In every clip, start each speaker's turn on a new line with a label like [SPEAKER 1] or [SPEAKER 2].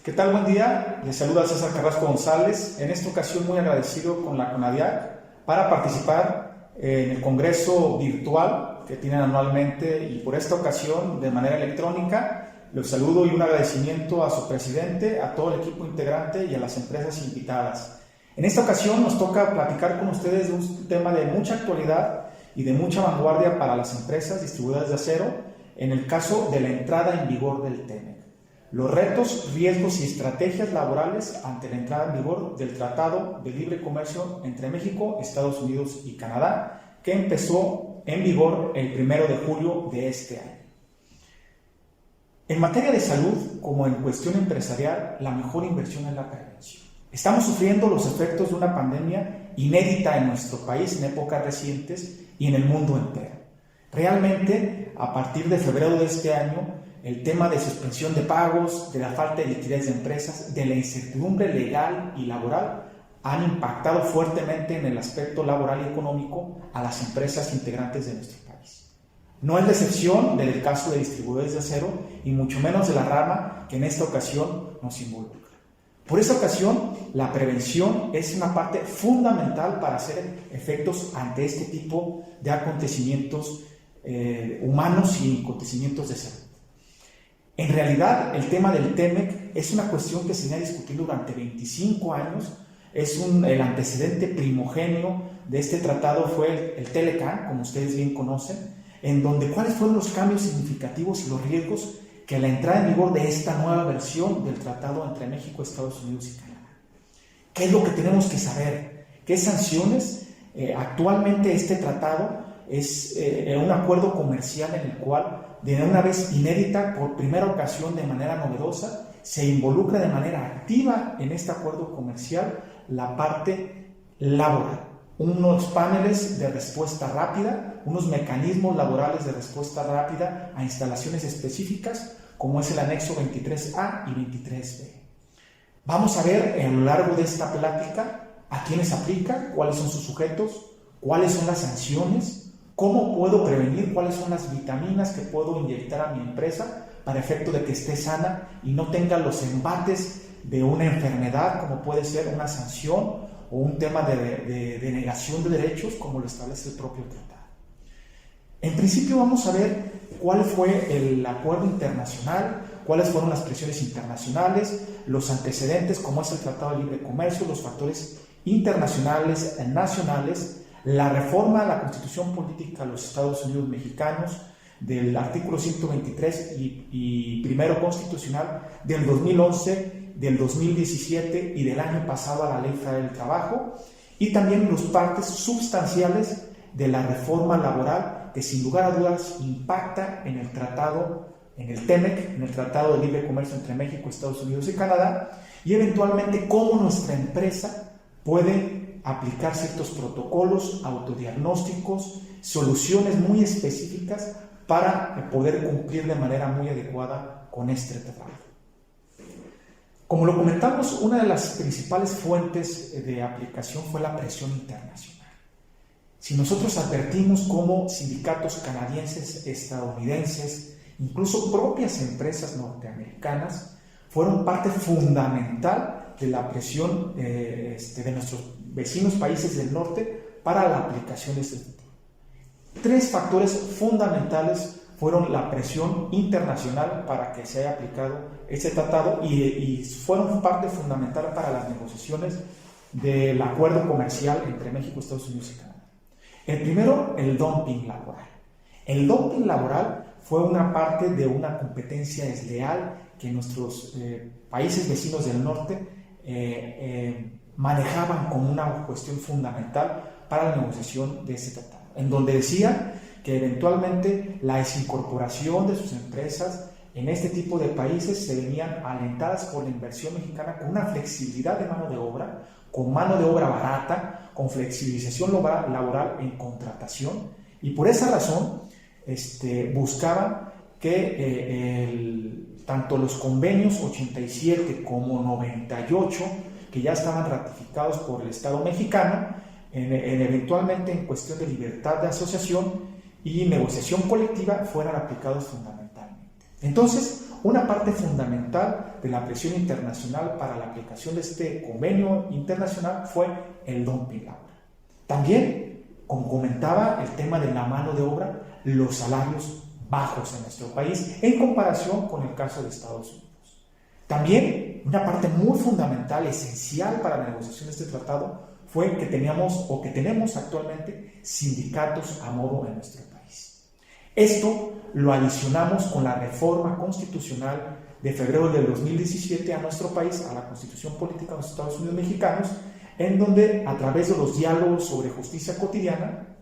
[SPEAKER 1] ¿Qué tal? Buen día. Les saluda César Carrasco González. En esta ocasión muy agradecido con la CONADIAC para participar en el congreso virtual que tienen anualmente y por esta ocasión de manera electrónica. Los saludo y un agradecimiento a su presidente, a todo el equipo integrante y a las empresas invitadas. En esta ocasión nos toca platicar con ustedes de un tema de mucha actualidad y de mucha vanguardia para las empresas distribuidoras de acero en el caso de la entrada en vigor del TEMEC. Los retos, riesgos y estrategias laborales ante la entrada en vigor del Tratado de Libre Comercio entre México, Estados Unidos y Canadá, que empezó en vigor el 1 de julio de este año. En materia de salud, como en cuestión empresarial, la mejor inversión es la prevención. Estamos sufriendo los efectos de una pandemia inédita en nuestro país en épocas recientes y en el mundo entero. Realmente, a partir de febrero de este año, el tema de suspensión de pagos, de la falta de liquidez de empresas, de la incertidumbre legal y laboral han impactado fuertemente en el aspecto laboral y económico a las empresas integrantes de nuestro país. No es la excepción del caso de distribuidores de acero y mucho menos de la rama que en esta ocasión nos involucra. Por esa ocasión, la prevención es una parte fundamental para hacer efectos ante este tipo de acontecimientos humanos y acontecimientos de salud. En realidad, el tema del TEMEC es una cuestión que se ha discutido durante 25 años. El antecedente primogenio de este tratado fue el TELECAN, como ustedes bien conocen, en donde cuáles fueron los cambios significativos y los riesgos que la entrada en vigor de esta nueva versión del tratado entre México, Estados Unidos y Canadá. ¿Qué es lo que tenemos que saber? ¿Qué sanciones? Actualmente este tratado es un acuerdo comercial en el cual, de una vez inédita, por primera ocasión de manera novedosa, se involucra de manera activa en este acuerdo comercial la parte laboral. Unos paneles de respuesta rápida, unos mecanismos laborales de respuesta rápida a instalaciones específicas, como es el anexo 23A y 23B. Vamos a ver a lo largo de esta plática a quiénes aplica, cuáles son sus sujetos, cuáles son las sanciones, cómo puedo prevenir, cuáles son las vitaminas que puedo inyectar a mi empresa para efecto de que esté sana y no tenga los embates de una enfermedad, como puede ser una sanción o un tema de negación de derechos, como lo establece el propio tratado. En principio vamos a ver cuál fue el acuerdo internacional, cuáles fueron las presiones internacionales, los antecedentes, como es el Tratado de Libre Comercio, los factores internacionales, nacionales, la reforma a la Constitución Política de los Estados Unidos Mexicanos del artículo 123 y primero constitucional del 2011, del 2017 y del año pasado a la Ley Federal del Trabajo, y también los partes sustanciales de la reforma laboral que sin lugar a dudas impacta en el tratado, en el TEMEC, en el Tratado de Libre Comercio entre México, Estados Unidos y Canadá, y eventualmente cómo nuestra empresa puede aplicar ciertos protocolos, autodiagnósticos, soluciones muy específicas para poder cumplir de manera muy adecuada con este tratado. Como lo comentamos, una de las principales fuentes de aplicación fue la presión internacional. Si nosotros advertimos cómo sindicatos canadienses, estadounidenses, incluso propias empresas norteamericanas, fueron parte fundamental de la presión de nuestros vecinos países del norte para la aplicación de este tratado. Tres factores fundamentales fueron la presión internacional para que se haya aplicado este tratado y fueron parte fundamental para las negociaciones del acuerdo comercial entre México, Estados Unidos y Canadá. El primero, el dumping laboral. El dumping laboral fue una parte de una competencia desleal que nuestros países vecinos del norte manejaban como una cuestión fundamental para la negociación de este tratado, en donde decían que eventualmente la desincorporación de sus empresas en este tipo de países se venían alentadas por la inversión mexicana con una flexibilidad de mano de obra, con mano de obra barata, con flexibilización laboral en contratación, y por esa razón buscaban que tanto los convenios 87 como 98, que ya estaban ratificados por el Estado mexicano, eventualmente en cuestión de libertad de asociación y negociación colectiva, fueran aplicados fundamentalmente. Entonces, una parte fundamental de la presión internacional para la aplicación de este convenio internacional fue el dumping laboral. También, como comentaba, el tema de la mano de obra, los salarios bajos en nuestro país en comparación con el caso de Estados Unidos. También, una parte muy fundamental, esencial para la negociación de este tratado, fue que teníamos o que tenemos actualmente sindicatos a modo en nuestro país. Esto lo adicionamos con la reforma constitucional de febrero del 2017 a nuestro país, a la Constitución Política de los Estados Unidos Mexicanos, en donde a través de los diálogos sobre justicia cotidiana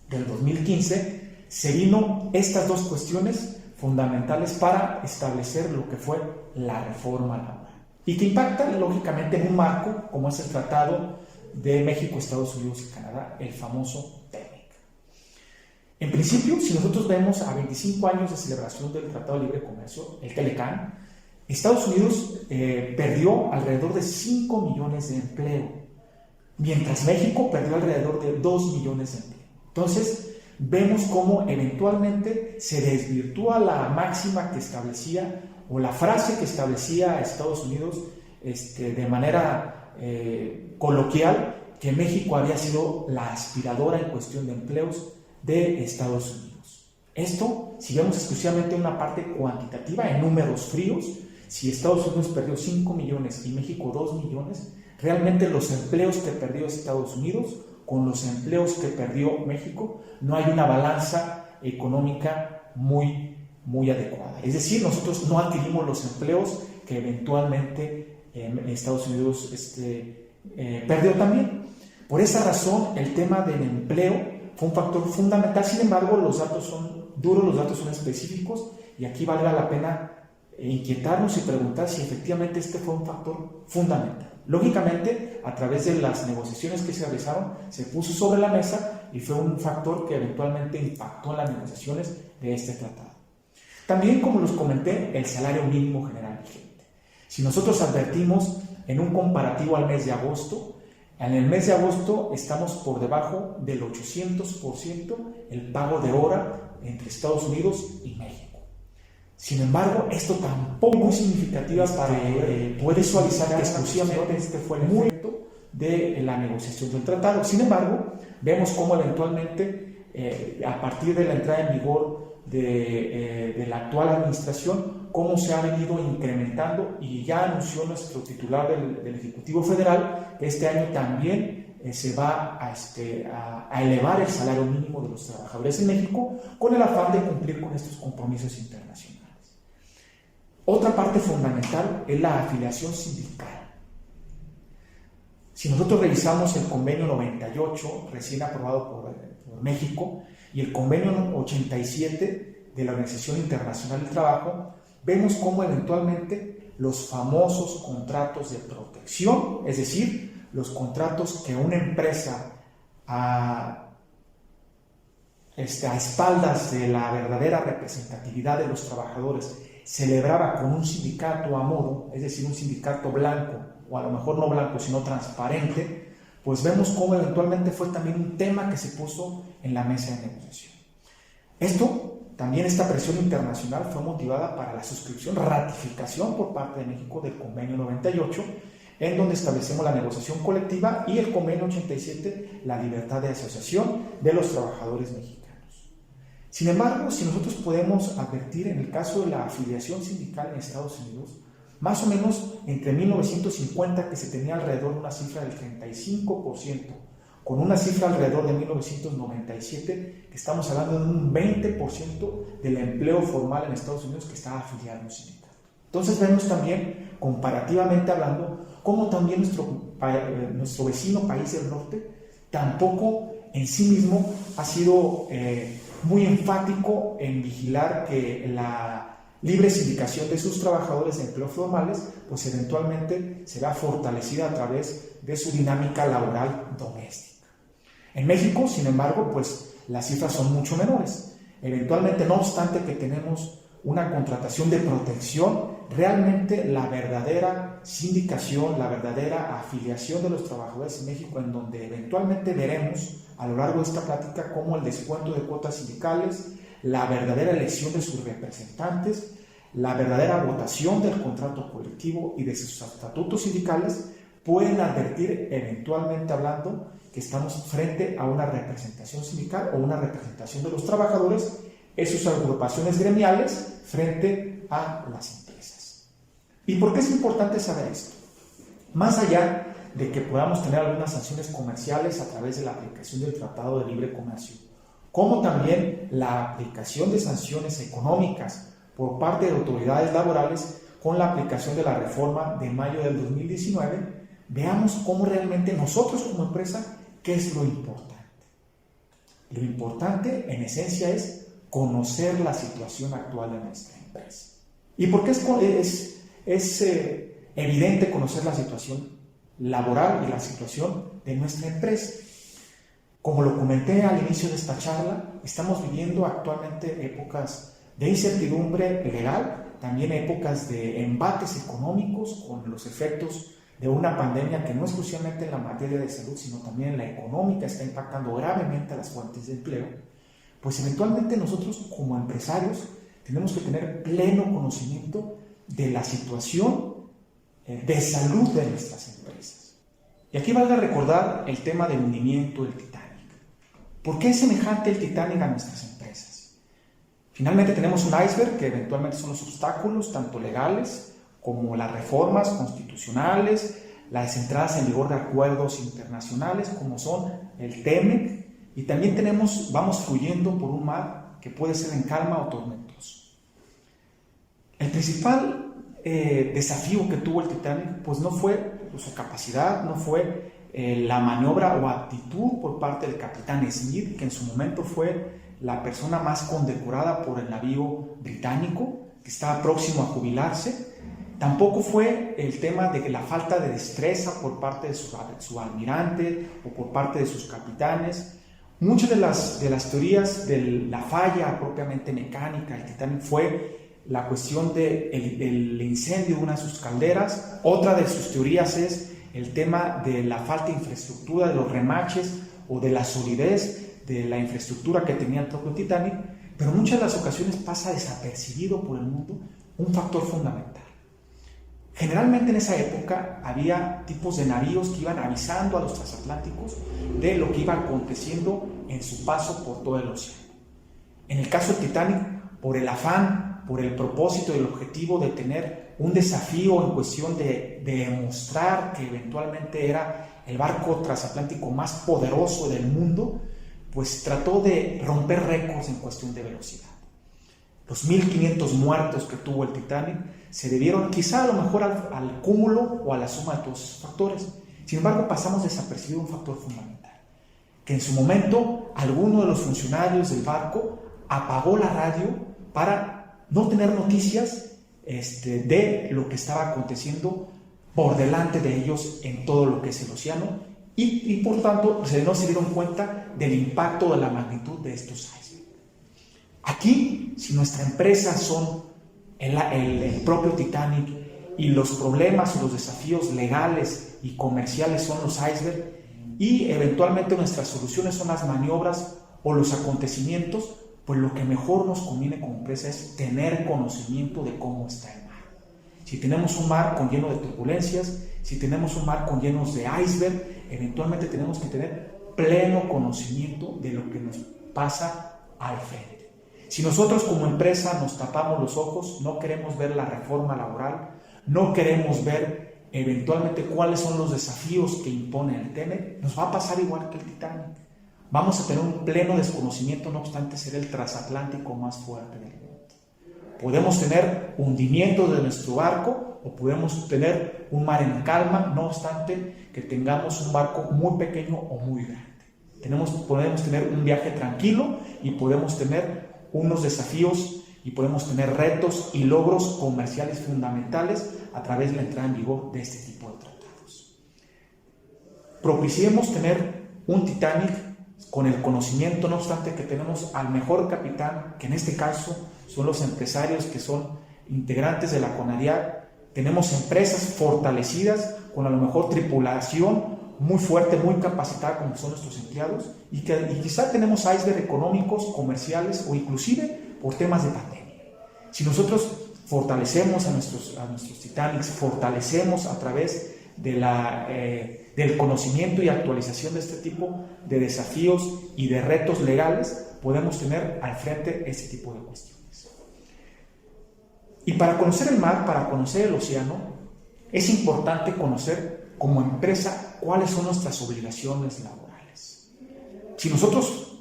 [SPEAKER 1] del 2015 se vino estas dos cuestiones fundamentales para establecer lo que fue la reforma laboral y que impacta lógicamente en un marco como es el Tratado de México, Estados Unidos y Canadá, el famoso TEMEC. En principio, si nosotros vemos a 25 años de celebración del Tratado de Libre Comercio, el TELECAN, Estados Unidos perdió alrededor de 5 millones de empleo, mientras México perdió alrededor de 2 millones de empleo. Entonces, vemos cómo eventualmente se desvirtúa la máxima que establecía o la frase que establecía Estados Unidos de manera coloquial, que México había sido la aspiradora en cuestión de empleos de Estados Unidos. Esto, si vemos exclusivamente una parte cuantitativa en números fríos, si Estados Unidos perdió 5 millones y México 2 millones, realmente los empleos que perdió Estados Unidos con los empleos que perdió México, no hay una balanza económica muy adecuada. Es decir, nosotros no adquirimos los empleos que eventualmente Estados Unidos perdió también. Por esa razón, el tema del empleo fue un factor fundamental. Sin embargo, los datos son duros, los datos son específicos, y aquí vale la pena inquietarnos y preguntar si efectivamente este fue un factor fundamental. Lógicamente, a través de las negociaciones que se realizaron, se puso sobre la mesa y fue un factor que eventualmente impactó en las negociaciones de este tratado. También, como les comenté, el salario mínimo general vigente. Si nosotros advertimos en un comparativo al mes de agosto, en el mes de agosto estamos por debajo del 800% el pago de hora entre Estados Unidos y México. Sin embargo, esto tampoco es muy significativo para poder visualizar que exclusivamente este fue el efecto de la negociación del tratado. Sin embargo, vemos cómo eventualmente, a partir de la entrada en vigor de la actual administración, cómo se ha venido incrementando, y ya anunció nuestro titular del Ejecutivo Federal que este año también se va a elevar el salario mínimo de los trabajadores en México con el afán de cumplir con estos compromisos internacionales. Otra parte fundamental es la afiliación sindical. Si nosotros revisamos el convenio 98, recién aprobado por México, y el convenio 87 de la Organización Internacional del Trabajo, vemos cómo eventualmente los famosos contratos de protección, es decir, los contratos que una empresa a espaldas de la verdadera representatividad de los trabajadores celebraba con un sindicato a modo, es decir, un sindicato blanco, o a lo mejor no blanco, sino transparente, pues vemos cómo eventualmente fue también un tema que se puso en la mesa de negociación. También esta presión internacional fue motivada para la suscripción, ratificación por parte de México del convenio 98, en donde establecemos la negociación colectiva, y el convenio 87, la libertad de asociación de los trabajadores mexicanos. Sin embargo, si nosotros podemos advertir en el caso de la afiliación sindical en Estados Unidos, más o menos entre 1950, que se tenía alrededor de una cifra del 35%, con una cifra alrededor de 1997, que estamos hablando de un 20% del empleo formal en Estados Unidos que está afiliado a un sindicato. Entonces vemos también, comparativamente hablando, cómo también nuestro vecino país del norte tampoco en sí mismo ha sido muy enfático en vigilar que la libre sindicación de sus trabajadores de empleo formales, pues eventualmente será fortalecida a través de su dinámica laboral doméstica. En México, sin embargo, pues las cifras son mucho menores. Eventualmente, no obstante que tenemos una contratación de protección, realmente la verdadera sindicación, la verdadera afiliación de los trabajadores en México, en donde eventualmente veremos a lo largo de esta plática cómo el descuento de cuotas sindicales, la verdadera elección de sus representantes, la verdadera votación del contrato colectivo y de sus estatutos sindicales, pueden advertir, eventualmente hablando, que estamos frente a una representación sindical o una representación de los trabajadores en sus agrupaciones gremiales frente a las empresas. ¿Y por qué es importante saber esto? Más allá de que podamos tener algunas sanciones comerciales a través de la aplicación del Tratado de Libre Comercio, como también la aplicación de sanciones económicas por parte de autoridades laborales con la aplicación de la reforma de mayo del 2019, veamos cómo realmente nosotros como empresa, ¿qué es lo importante? Lo importante, en esencia, es conocer la situación actual de nuestra empresa. ¿Y por qué es evidente conocer la situación laboral y la situación de nuestra empresa? Como lo comenté al inicio de esta charla, estamos viviendo actualmente épocas de incertidumbre legal, también épocas de embates económicos con los efectos de una pandemia que no exclusivamente en la materia de salud, sino también en la económica está impactando gravemente a las fuentes de empleo. Pues eventualmente nosotros como empresarios tenemos que tener pleno conocimiento de la situación de salud de nuestras empresas. Y aquí valga recordar el tema del hundimiento del Titanic. ¿Por qué es semejante el Titanic a nuestras empresas? Finalmente tenemos un iceberg que eventualmente son los obstáculos, tanto legales como las reformas constitucionales, las entradas en vigor de acuerdos internacionales como son el TEMEC, y también vamos fluyendo por un mar que puede ser en calma o tormentoso. El principal desafío que tuvo el Titanic pues no fue su capacidad, no fue la maniobra o actitud por parte del capitán Smith, que en su momento fue la persona más condecorada por el navío británico, que estaba próximo a jubilarse. Tampoco fue el tema de la falta de destreza por parte de su almirante o por parte de sus capitanes. Muchas de las teorías de la falla propiamente mecánica del Titanic fue la cuestión del incendio de una de sus calderas. Otra de sus teorías es el tema de la falta de infraestructura, de los remaches o de la solidez de la infraestructura que tenía el propio Titanic, pero en muchas de las ocasiones pasa desapercibido por el mundo un factor fundamental. Generalmente en esa época había tipos de navíos que iban avisando a los transatlánticos de lo que iba aconteciendo en su paso por todo el océano. En el caso del Titanic, por el afán, por el propósito y el objetivo de tener un desafío en cuestión de demostrar que eventualmente era el barco transatlántico más poderoso del mundo, pues trató de romper récords en cuestión de velocidad. Los 1.500 muertos que tuvo el Titanic se debieron quizá a lo mejor al cúmulo o a la suma de todos esos factores. Sin embargo, pasamos desapercibido un factor fundamental, que en su momento alguno de los funcionarios del barco apagó la radio para no tener noticias de lo que estaba aconteciendo por delante de ellos en todo lo que es el océano y por tanto no se dieron cuenta del impacto de la magnitud de estos icebergs. Aquí, si nuestra empresa son el propio Titanic y los problemas o los desafíos legales y comerciales son los icebergs y eventualmente nuestras soluciones son las maniobras o los acontecimientos, pues lo que mejor nos conviene como empresa es tener conocimiento de cómo está el mar. Si tenemos un mar lleno de turbulencias, si tenemos un mar llenos de iceberg, eventualmente tenemos que tener pleno conocimiento de lo que nos pasa al frente. Si nosotros como empresa nos tapamos los ojos, no queremos ver la reforma laboral, no queremos ver eventualmente cuáles son los desafíos que impone el TEMEC, nos va a pasar igual que el Titanic. Vamos a tener un pleno desconocimiento, no obstante ser el transatlántico más fuerte del mundo. Podemos tener hundimiento de nuestro barco o podemos tener un mar en calma, no obstante que tengamos un barco muy pequeño o muy grande. Podemos tener un viaje tranquilo y podemos tener unos desafíos y podemos tener retos y logros comerciales fundamentales a través de la entrada en vigor de este tipo de tratados. Propiciemos tener un Titanic con el conocimiento, no obstante que tenemos al mejor capitán, que en este caso son los empresarios que son integrantes de la CONADIAC. Tenemos empresas fortalecidas con a lo mejor tripulación muy fuerte, muy capacitada como son nuestros empleados y quizá tenemos icebergs económicos, comerciales o inclusive por temas de pandemia. Si nosotros fortalecemos a nuestros Titanics, fortalecemos a través del conocimiento y actualización de este tipo de desafíos y de retos legales, podemos tener al frente este tipo de cuestiones. Y para conocer el mar, para conocer el océano, es importante conocer como empresa cuáles son nuestras obligaciones laborales. Si nosotros,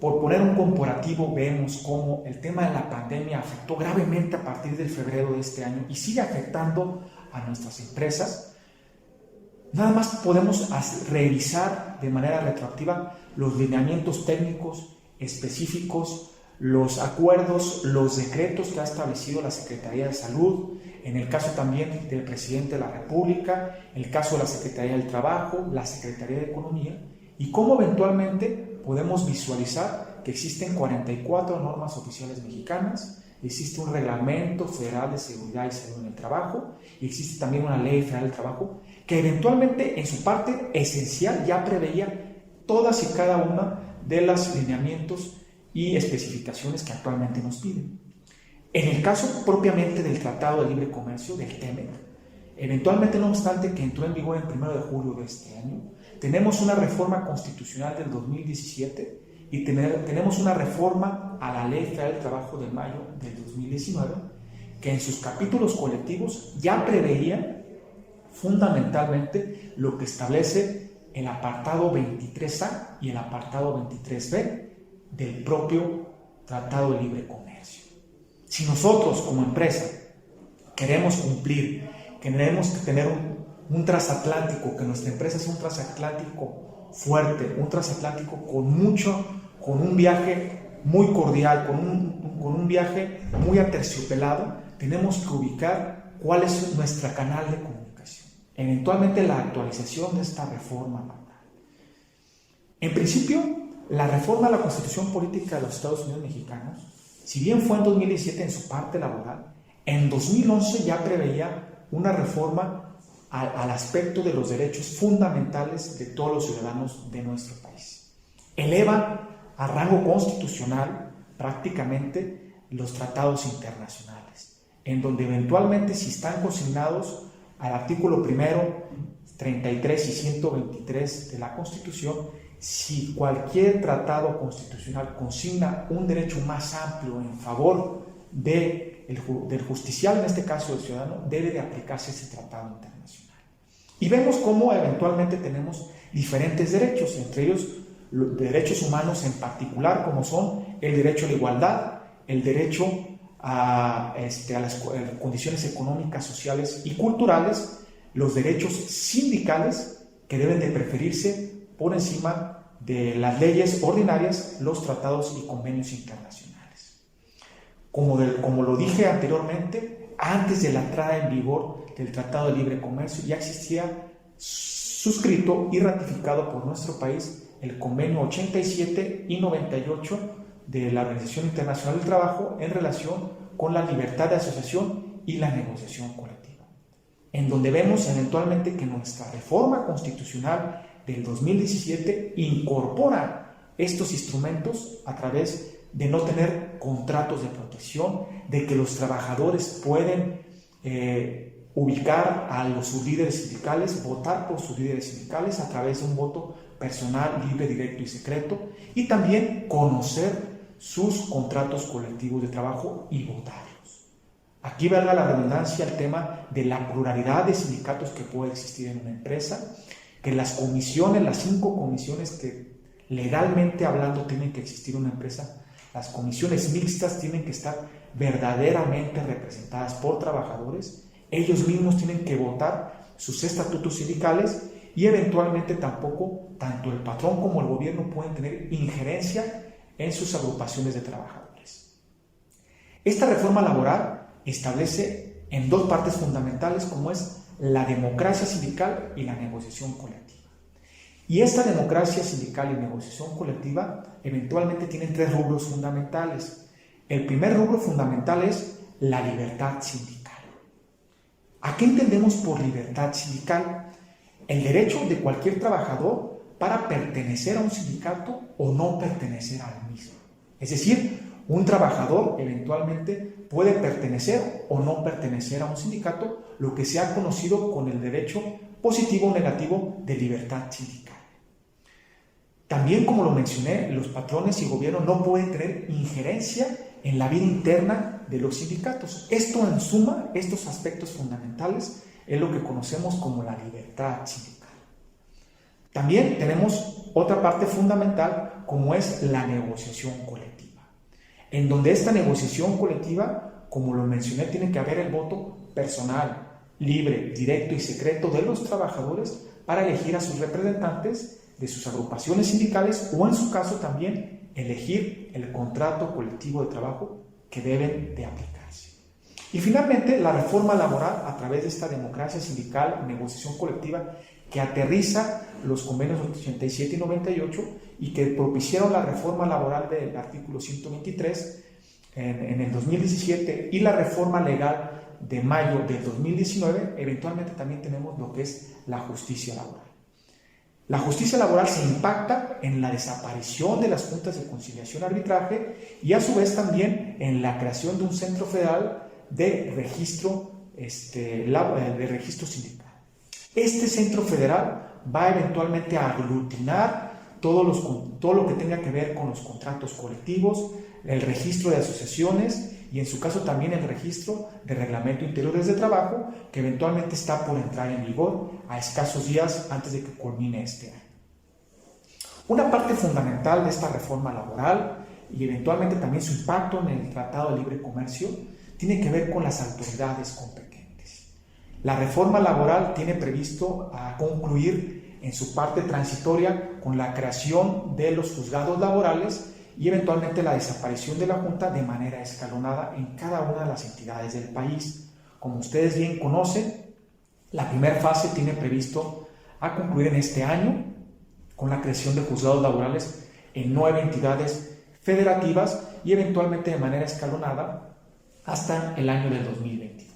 [SPEAKER 1] por poner un comparativo, vemos cómo el tema de la pandemia afectó gravemente a partir del febrero de este año y sigue afectando a nuestras empresas, nada más podemos revisar de manera retroactiva los lineamientos técnicos específicos, los acuerdos, los decretos que ha establecido la Secretaría de Salud, en el caso también del Presidente de la República, el caso de la Secretaría del Trabajo, la Secretaría de Economía, y cómo eventualmente podemos visualizar que existen 44 normas oficiales mexicanas, existe un reglamento federal de seguridad y salud en el trabajo, y existe también una ley federal del trabajo que eventualmente en su parte esencial ya preveía todas y cada una de los lineamientos y especificaciones que actualmente nos piden. En el caso propiamente del Tratado de Libre Comercio, del TEMEC, eventualmente, no obstante que entró en vigor el 1 de julio de este año, tenemos una reforma constitucional del 2017 y tenemos una reforma a la Ley Federal del Trabajo de mayo del 2019 que en sus capítulos colectivos ya preveían fundamentalmente lo que establece el apartado 23A y el apartado 23B del propio Tratado de Libre Comercio. Si nosotros como empresa queremos cumplir, queremos tener un transatlántico, que nuestra empresa es un transatlántico fuerte, un transatlántico con un viaje muy cordial, con un viaje muy aterciopelado, tenemos que ubicar cuál es nuestro canal de comunicación. Eventualmente la actualización de esta reforma laboral. En principio, la reforma a la Constitución Política de los Estados Unidos Mexicanos, si bien fue en 2017 en su parte laboral, en 2011 ya preveía una reforma al aspecto de los derechos fundamentales de todos los ciudadanos de nuestro país. Eleva a rango constitucional prácticamente los tratados internacionales, en donde eventualmente, si están consignados al artículo primero, 33 y 123 de la Constitución, si cualquier tratado constitucional consigna un derecho más amplio en favor del justiciable, en este caso del ciudadano, debe de aplicarse ese tratado internacional. Y vemos cómo eventualmente tenemos diferentes derechos, entre ellos los derechos humanos en particular, como son el derecho a la igualdad, el derecho a las condiciones económicas, sociales y culturales, los derechos sindicales que deben de preferirse por encima de las leyes ordinarias, los tratados y convenios internacionales. Como lo dije anteriormente, antes de la entrada en vigor del Tratado de Libre Comercio ya existía suscrito y ratificado por nuestro país el convenio 87 y 98 de la Organización Internacional del Trabajo en relación con la libertad de asociación y la negociación colectiva, en donde vemos eventualmente que nuestra reforma constitucional del 2017 incorpora estos instrumentos a través de no tener contratos de protección, de que los trabajadores pueden ubicar a sus líderes sindicales, votar por sus líderes sindicales a través de un voto personal, libre, directo y secreto, y también conocer sus contratos colectivos de trabajo y votarlos. Aquí valga la redundancia el tema de la pluralidad de sindicatos que puede existir en una empresa, que las comisiones, las 5 comisiones que legalmente hablando tienen que existir en una empresa, las comisiones mixtas tienen que estar verdaderamente representadas por trabajadores, ellos mismos tienen que votar sus estatutos sindicales y eventualmente tampoco tanto el patrón como el gobierno pueden tener injerencia en sus agrupaciones de trabajadores. Esta reforma laboral establece en 2 partes fundamentales como es la democracia sindical y la negociación colectiva. Y esta democracia sindical y negociación colectiva eventualmente tienen 3 rubros fundamentales. El primer rubro fundamental es la libertad sindical. ¿A qué entendemos por libertad sindical? El derecho de cualquier trabajador para pertenecer a un sindicato o no pertenecer al mismo. Es decir, un trabajador eventualmente puede pertenecer o no pertenecer a un sindicato, lo que se ha conocido con el derecho positivo o negativo de libertad sindical. También, como lo mencioné, los patrones y gobierno no pueden tener injerencia en la vida interna de los sindicatos. Esto, en suma, estos aspectos fundamentales es lo que conocemos como la libertad sindical. También tenemos otra parte fundamental, como es la negociación colectiva, en donde esta negociación colectiva, como lo mencioné, tiene que haber el voto personal, libre, directo y secreto de los trabajadores para elegir a sus representantes de sus agrupaciones sindicales o, en su caso, también elegir el contrato colectivo de trabajo que deben de aplicarse. Y finalmente, la reforma laboral a través de esta democracia sindical, negociación colectiva, que aterriza los convenios 87 y 98 y que propiciaron la reforma laboral del artículo 123 en el 2017 y la reforma legal de mayo del 2019. Eventualmente también tenemos lo que es la justicia laboral. La justicia laboral se impacta en la desaparición de las juntas de conciliación y arbitraje y a su vez también en la creación de un centro federal de registro sindical. Este centro federal va eventualmente a aglutinar todo lo que tenga que ver con los contratos colectivos, el registro de asociaciones y, en su caso, también el registro de reglamento interiores de trabajo, que eventualmente está por entrar en vigor a escasos días antes de que culmine este año. Una parte fundamental de esta reforma laboral y eventualmente también su impacto en el Tratado de Libre Comercio tiene que ver con las autoridades competentes. La reforma laboral tiene previsto concluir en su parte transitoria con la creación de los juzgados laborales y eventualmente la desaparición de la Junta de manera escalonada en cada una de las entidades del país. Como ustedes bien conocen, la primera fase tiene previsto a concluir en este año con la creación de juzgados laborales en 9 entidades federativas y eventualmente de manera escalonada hasta el año del 2022.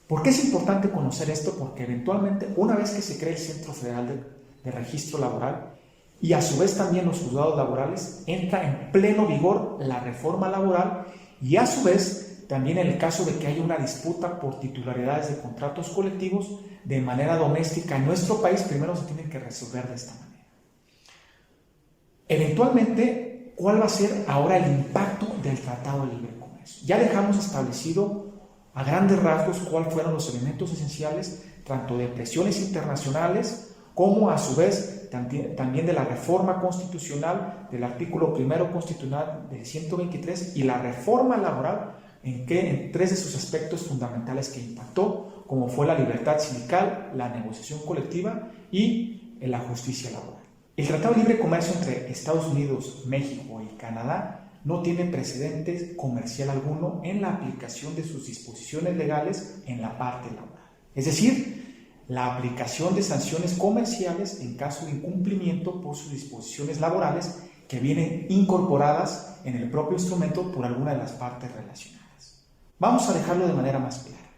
[SPEAKER 1] ¿Por qué es importante conocer esto? Porque eventualmente, una vez que se cree el Centro Federal de Registro Laboral y a su vez también los juzgados laborales, entra en pleno vigor la reforma laboral y a su vez también en el caso de que haya una disputa por titularidades de contratos colectivos de manera doméstica en nuestro país, primero se tienen que resolver de esta manera. Eventualmente, ¿cuál va a ser ahora el impacto del Tratado de Libre Comercio? Ya dejamos establecido a grandes rasgos cuáles fueron los elementos esenciales, tanto de presiones internacionales como a su vez también de la reforma constitucional del artículo primero constitucional del 123 y la reforma laboral en 3 de sus aspectos fundamentales que impactó, como fue la libertad sindical, la negociación colectiva y la justicia laboral. El Tratado de Libre Comercio entre Estados Unidos, México y Canadá no tiene precedentes comercial alguno en la aplicación de sus disposiciones legales en la parte laboral. Es decir, la aplicación de sanciones comerciales en caso de incumplimiento por sus disposiciones laborales que vienen incorporadas en el propio instrumento por alguna de las partes relacionadas. Vamos a dejarlo de manera más clara.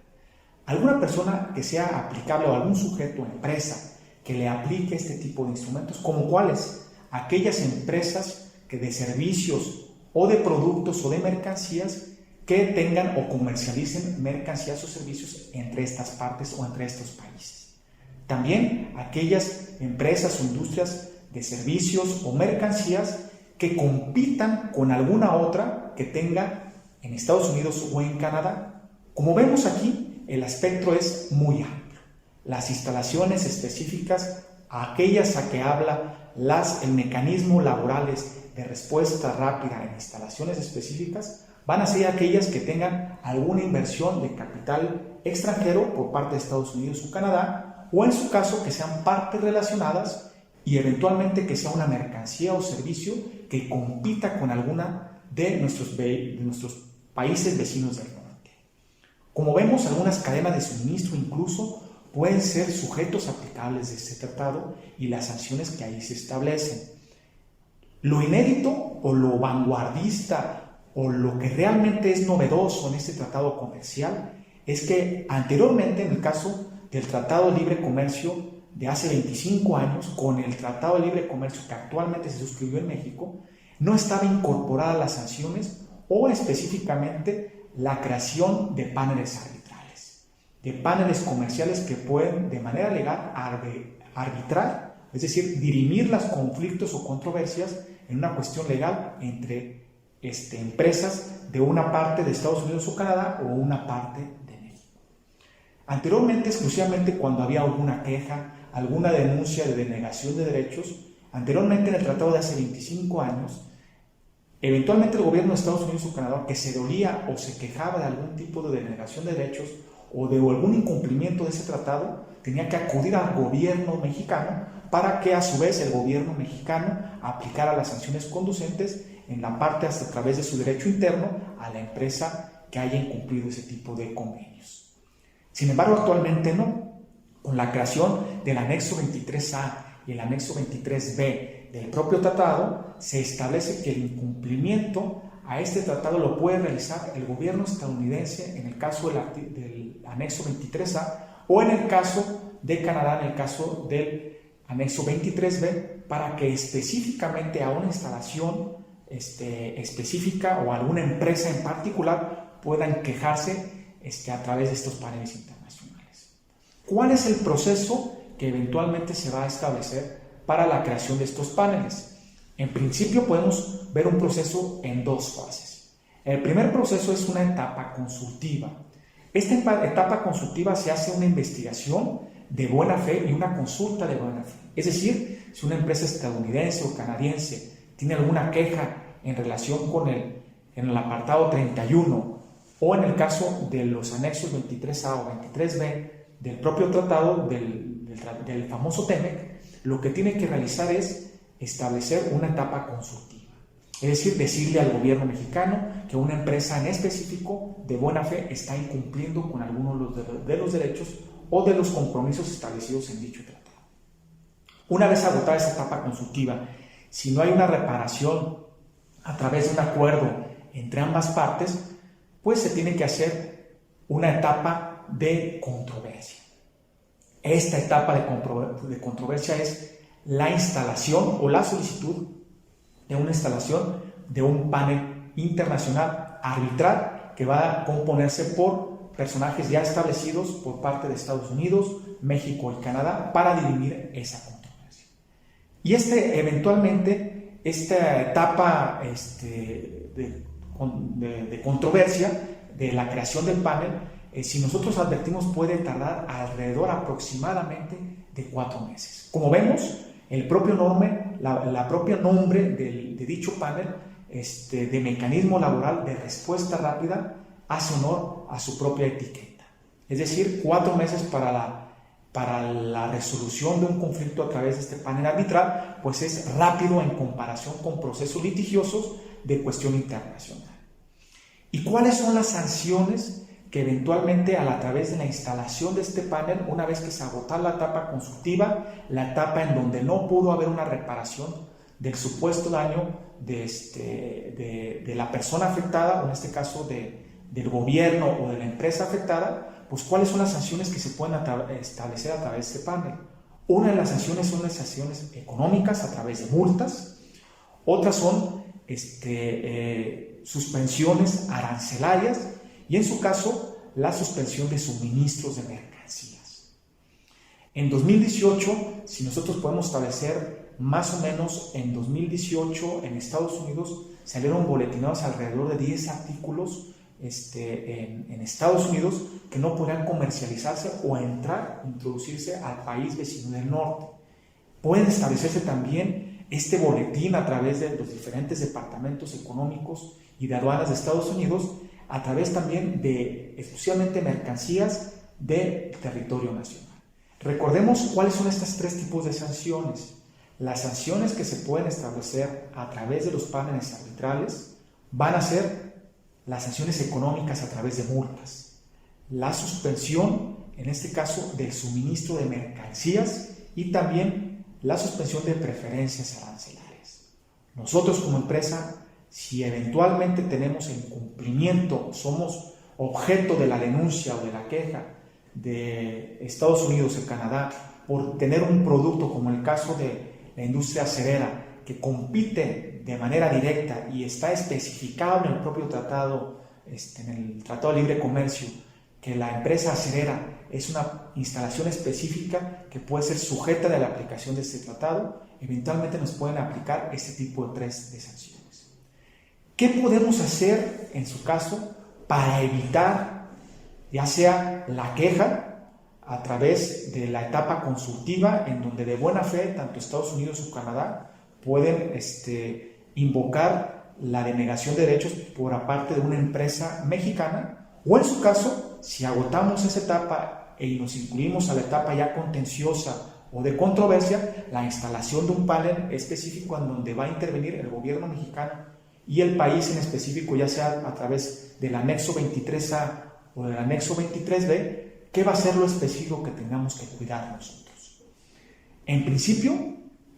[SPEAKER 1] Alguna persona que sea aplicable o algún sujeto o empresa que le aplique este tipo de instrumentos, ¿como cuáles? Aquellas empresas que de servicios o de productos o de mercancías que tengan o comercialicen mercancías o servicios entre estas partes o entre estos países. También aquellas empresas o industrias de servicios o mercancías que compitan con alguna otra que tenga en Estados Unidos o en Canadá. Como vemos aquí, el espectro es muy amplio. Las instalaciones específicas, aquellas a que habla el mecanismo laborales de respuesta rápida en instalaciones específicas, van a ser aquellas que tengan alguna inversión de capital extranjero por parte de Estados Unidos o Canadá, o en su caso que sean partes relacionadas y eventualmente que sea una mercancía o servicio que compita con alguna de nuestros países vecinos del norte. Como vemos, algunas cadenas de suministro incluso pueden ser sujetos aplicables de este tratado y las sanciones que ahí se establecen. Lo inédito o lo vanguardista o lo que realmente es novedoso en este tratado comercial es que anteriormente, en el caso del Tratado de Libre Comercio de hace 25 años, con el Tratado de Libre Comercio que actualmente se suscribió en México, no estaba incorporada a las sanciones o específicamente la creación de paneles arbitrales, de paneles comerciales que pueden de manera legal arbitrar, es decir, dirimir los conflictos o controversias en una cuestión legal entre empresas de una parte de Estados Unidos o Canadá o una parte de México. Anteriormente, exclusivamente cuando había alguna queja, alguna denuncia de denegación de derechos, anteriormente en el tratado de hace 25 años, eventualmente el gobierno de Estados Unidos o Canadá que se dolía o se quejaba de algún tipo de denegación de derechos o de algún incumplimiento de ese tratado, tenía que acudir al gobierno mexicano para que a su vez el gobierno mexicano aplicara las sanciones conducentes en la parte hasta a través de su derecho interno a la empresa que haya incumplido ese tipo de convenios. Sin embargo, actualmente no. Con la creación del anexo 23A y el anexo 23B del propio tratado, se establece que el incumplimiento a este tratado lo puede realizar el gobierno estadounidense en el caso del anexo 23A o en el caso de Canadá en el caso del anexo 23B, para que específicamente a una instalación específica o alguna empresa en particular puedan quejarse a través de estos paneles internacionales. ¿Cuál es el proceso que eventualmente se va a establecer para la creación de estos paneles? En principio podemos ver un proceso en dos fases. El primer proceso es una etapa consultiva. Esta etapa consultiva se hace una investigación de buena fe y una consulta de buena fe. Es decir, si una empresa estadounidense o canadiense tiene alguna queja en relación con en el apartado 31 o en el caso de los anexos 23A o 23B del propio tratado del famoso TEMEC, lo que tiene que realizar es establecer una etapa consultiva. Es decir, decirle al gobierno mexicano que una empresa en específico de buena fe está incumpliendo con algunos de los derechos o de los compromisos establecidos en dicho tratado. Una vez agotada esa etapa consultiva, si no hay una reparación a través de un acuerdo entre ambas partes, pues se tiene que hacer una etapa de controversia. Esta etapa de controversia es la instalación o la solicitud de una instalación de un panel internacional arbitral que va a componerse por personajes ya establecidos por parte de Estados Unidos, México y Canadá para dirimir esa controversia. Y eventualmente esta etapa de controversia de la creación del panel, si nosotros advertimos, puede tardar alrededor aproximadamente de 4 meses. Como vemos, el propio nombre de dicho panel de mecanismo laboral de respuesta rápida hace honor a su propia etiqueta. Es decir, 4 meses para la resolución de un conflicto a través de este panel arbitral, pues es rápido en comparación con procesos litigiosos de cuestión internacional. ¿Y cuáles son las sanciones que eventualmente a través de la instalación de este panel, una vez que se agota la etapa consultiva, la etapa en donde no pudo haber una reparación del supuesto daño de la persona afectada, o en este caso del gobierno o de la empresa afectada, pues cuáles son las sanciones que se pueden establecer a través de este panel? Una de las sanciones son las sanciones económicas a través de multas, otras son suspensiones arancelarias, y en su caso, la suspensión de suministros de mercancías. En 2018, si nosotros podemos establecer más o menos en 2018 en Estados Unidos salieron boletinados alrededor de 10 artículos en Estados Unidos que no podrían comercializarse o introducirse al país vecino del norte. Pueden establecerse también este boletín a través de los diferentes departamentos económicos y de aduanas de Estados Unidos, a través también de exclusivamente mercancías del territorio nacional. Recordemos cuáles son estos 3 tipos de sanciones. Las sanciones que se pueden establecer a través de los paneles arbitrales van a ser las sanciones económicas a través de multas, la suspensión, en este caso, del suministro de mercancías y también la suspensión de preferencias arancelarias. Nosotros como empresa, si eventualmente tenemos incumplimiento, somos objeto de la denuncia o de la queja de Estados Unidos y Canadá por tener un producto como el caso de la industria acerera que compite de manera directa y está especificado en el propio tratado, en el Tratado de Libre Comercio, que la empresa acerera es una instalación específica que puede ser sujeta de la aplicación de este tratado, eventualmente nos pueden aplicar este tipo de sanciones. ¿Qué podemos hacer en su caso para evitar ya sea la queja a través de la etapa consultiva, en donde de buena fe tanto Estados Unidos o Canadá pueden invocar la denegación de derechos por parte de una empresa mexicana, o en su caso, si agotamos esa etapa y nos incluimos a la etapa ya contenciosa o de controversia, la instalación de un panel específico en donde va a intervenir el gobierno mexicano y el país en específico, ya sea a través del anexo 23A o del anexo 23B, ¿qué va a ser lo específico que tengamos que cuidar nosotros? En principio,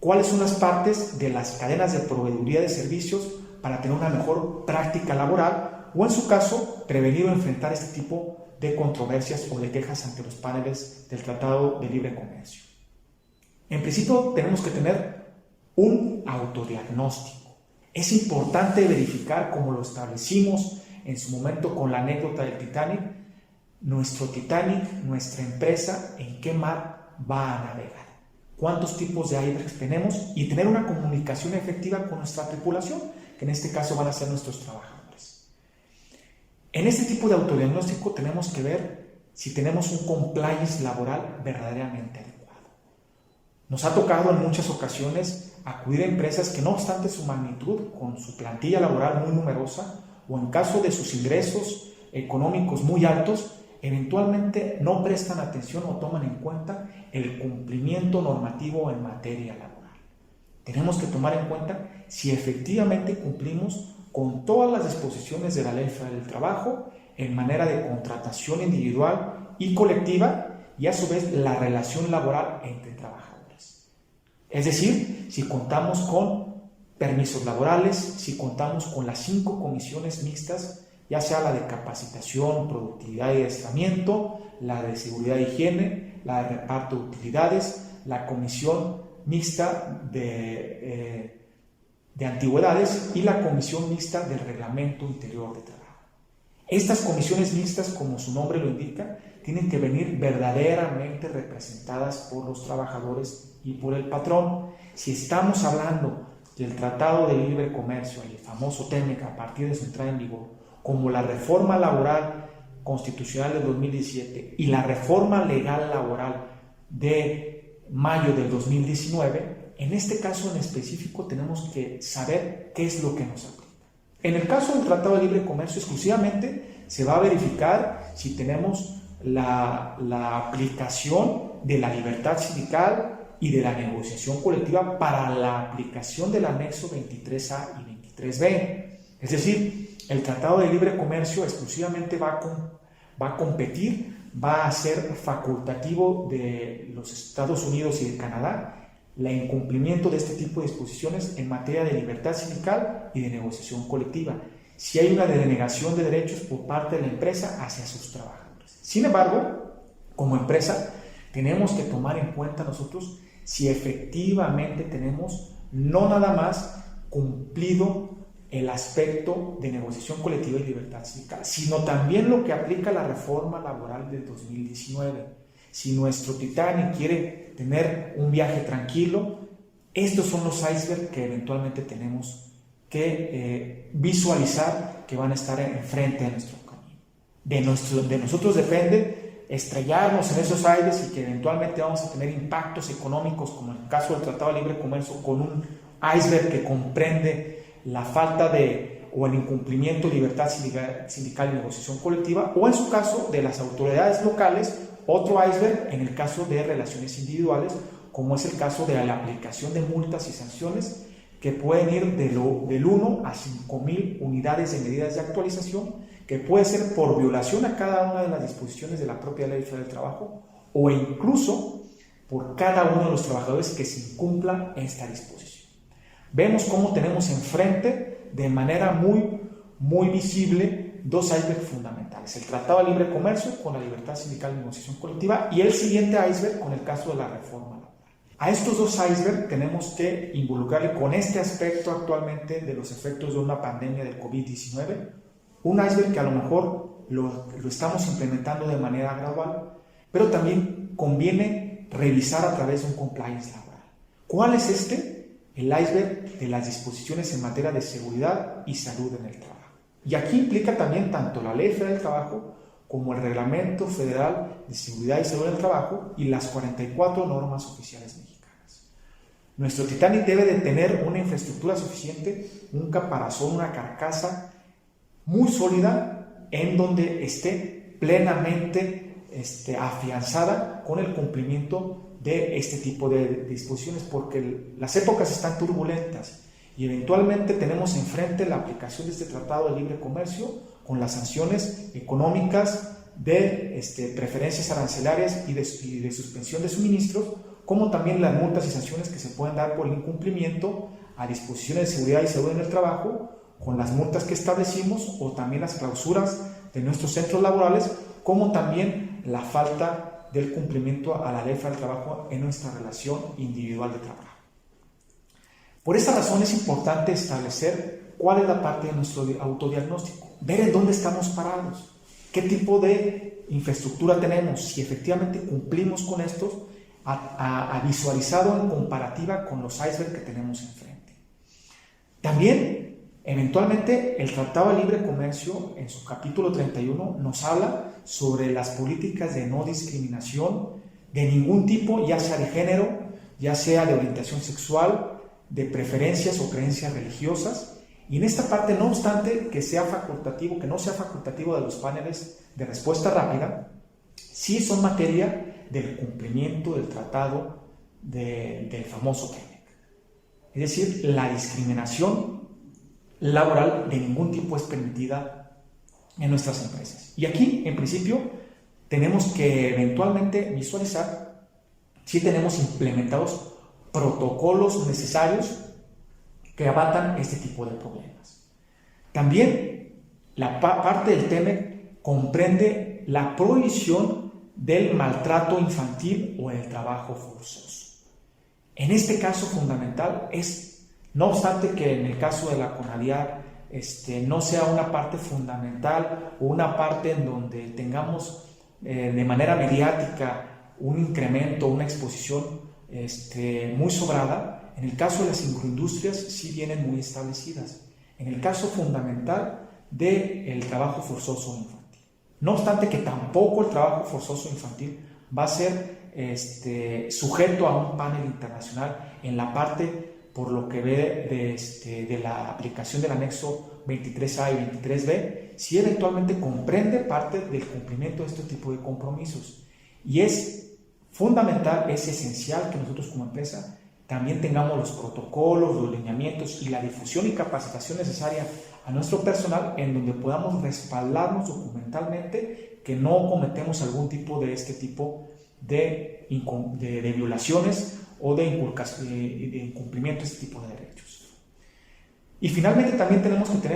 [SPEAKER 1] ¿cuáles son las partes de las cadenas de proveeduría de servicios para tener una mejor práctica laboral o, en su caso, prevenir o enfrentar este tipo de controversias o de quejas ante los paneles del Tratado de Libre Comercio? En principio, tenemos que tener un autodiagnóstico. Es importante verificar, como lo establecimos en su momento con la anécdota del Titanic, nuestro Titanic, nuestra empresa, en qué mar va a navegar, cuántos tipos de icebergs tenemos y tener una comunicación efectiva con nuestra tripulación, que en este caso van a ser nuestros trabajadores. En este tipo de autodiagnóstico tenemos que ver si tenemos un compliance laboral verdaderamente adecuado. Nos ha tocado en muchas ocasiones acudir a empresas que, no obstante su magnitud, con su plantilla laboral muy numerosa o en caso de sus ingresos económicos muy altos, eventualmente no prestan atención o toman en cuenta el cumplimiento normativo en materia laboral. Tenemos que tomar en cuenta si efectivamente cumplimos con todas las disposiciones de la Ley Federal del Trabajo en manera de contratación individual y colectiva y a su vez la relación laboral entre trabajadores. Es decir, si contamos con permisos laborales, si contamos con las 5 comisiones mixtas, ya sea la de capacitación, productividad y adiestramiento, la de seguridad e higiene, la de reparto de utilidades, la comisión mixta de antigüedades y la comisión mixta del reglamento interior de trabajo. Estas comisiones mixtas, como su nombre lo indica, tienen que venir verdaderamente representadas por los trabajadores y por el patrón. Si estamos hablando del Tratado de Libre Comercio, el famoso TEMEC, a partir de su entrada en vigor, como la reforma laboral constitucional del 2017 y la reforma legal laboral de mayo del 2019, en este caso en específico tenemos que saber qué es lo que nos aplica. En el caso del Tratado de Libre Comercio, exclusivamente se va a verificar si tenemos la aplicación de la libertad sindical y de la negociación colectiva para la aplicación del anexo 23A y 23B. Es decir, el Tratado de Libre Comercio exclusivamente va a competir, va a ser facultativo de los Estados Unidos y de Canadá el incumplimiento de este tipo de disposiciones en materia de libertad sindical y de negociación colectiva, si hay una denegación de derechos por parte de la empresa hacia sus trabajadores. Sin embargo, como empresa, tenemos que tomar en cuenta nosotros si efectivamente tenemos no nada más cumplido el aspecto de negociación colectiva y libertad sindical, sino también lo que aplica la reforma laboral del 2019. Si nuestro Titanic quiere tener un viaje tranquilo, estos son los icebergs que eventualmente tenemos que visualizar que van a estar enfrente de nuestro camino. De nosotros depende estrellarnos en esos icebergs y que eventualmente vamos a tener impactos económicos, como en el caso del Tratado de Libre Comercio, con un iceberg que comprende la falta o el incumplimiento de libertad sindical y negociación colectiva, o en su caso de las autoridades locales, otro iceberg en el caso de relaciones individuales, como es el caso de la aplicación de multas y sanciones que pueden ir del 1 a 5,000 unidades de medidas de actualización, que puede ser por violación a cada una de las disposiciones de la propia Ley Federal del Trabajo o incluso por cada uno de los trabajadores que se incumpla esta disposición. Vemos cómo tenemos enfrente de manera muy visible 2 icebergs fundamentales: el Tratado de Libre Comercio con la libertad sindical y negociación colectiva, y el siguiente iceberg con el caso de la reforma laboral. A estos dos icebergs tenemos que involucrarle con este aspecto actualmente de los efectos de una pandemia del COVID-19, un iceberg que a lo mejor lo estamos implementando de manera gradual, pero también conviene revisar a través de un compliance laboral. ¿Cuál es este? El iceberg de las disposiciones en materia de seguridad y salud en el trabajo. Y aquí implica también tanto la Ley Federal del Trabajo como el Reglamento Federal de Seguridad y Salud en el Trabajo y las 44 normas oficiales mexicanas. Nuestro Titanic debe de tener una infraestructura suficiente, un caparazón, una carcasa muy sólida en donde esté plenamente afianzada con el cumplimiento de este tipo de disposiciones, porque las épocas están turbulentas y eventualmente tenemos enfrente la aplicación de este Tratado de Libre Comercio con las sanciones económicas de preferencias arancelarias y de suspensión de suministros, como también las multas y sanciones que se pueden dar por el incumplimiento a disposiciones de seguridad y salud en el trabajo, con las multas que establecimos, o también las clausuras de nuestros centros laborales, como también la falta del cumplimiento a la Ley Federal del Trabajo en nuestra relación individual de trabajo. Por esta razón es importante establecer cuál es la parte de nuestro autodiagnóstico, ver en dónde estamos parados, qué tipo de infraestructura tenemos, si efectivamente cumplimos con estos, visualizado en comparativa con los icebergs que tenemos enfrente. También, eventualmente, el Tratado de Libre Comercio, en su capítulo 31, nos habla sobre las políticas de no discriminación de ningún tipo, ya sea de género, ya sea de orientación sexual, de preferencias o creencias religiosas. Y en esta parte, no obstante que no sea facultativo de los paneles de respuesta rápida, sí son materia del cumplimiento del tratado del famoso TEMEC. Es decir, la discriminación laboral de ningún tipo es permitida en nuestras empresas. Y aquí, en principio, tenemos que eventualmente visualizar si tenemos implementados protocolos necesarios que abatan este tipo de problemas. También la parte del TEMEC comprende la prohibición del maltrato infantil o el trabajo forzoso. En este caso fundamental es, no obstante que en el caso de la CONADIAC no sea una parte fundamental o una parte en donde tengamos de manera mediática un incremento, una exposición muy sobrada, en el caso de las agroindustrias sí vienen muy establecidas. En el caso fundamental del trabajo forzoso infantil. No obstante que tampoco el trabajo forzoso infantil va a ser sujeto a un panel internacional en la parte, por lo que ve de la aplicación del anexo 23A y 23B, si eventualmente comprende parte del cumplimiento de este tipo de compromisos. Y es fundamental, es esencial que nosotros como empresa también tengamos los protocolos, los lineamientos y la difusión y capacitación necesaria a nuestro personal, en donde podamos respaldarnos documentalmente que no cometemos algún tipo de de violaciones o de incumplimiento de este tipo de derechos. Y finalmente también tenemos que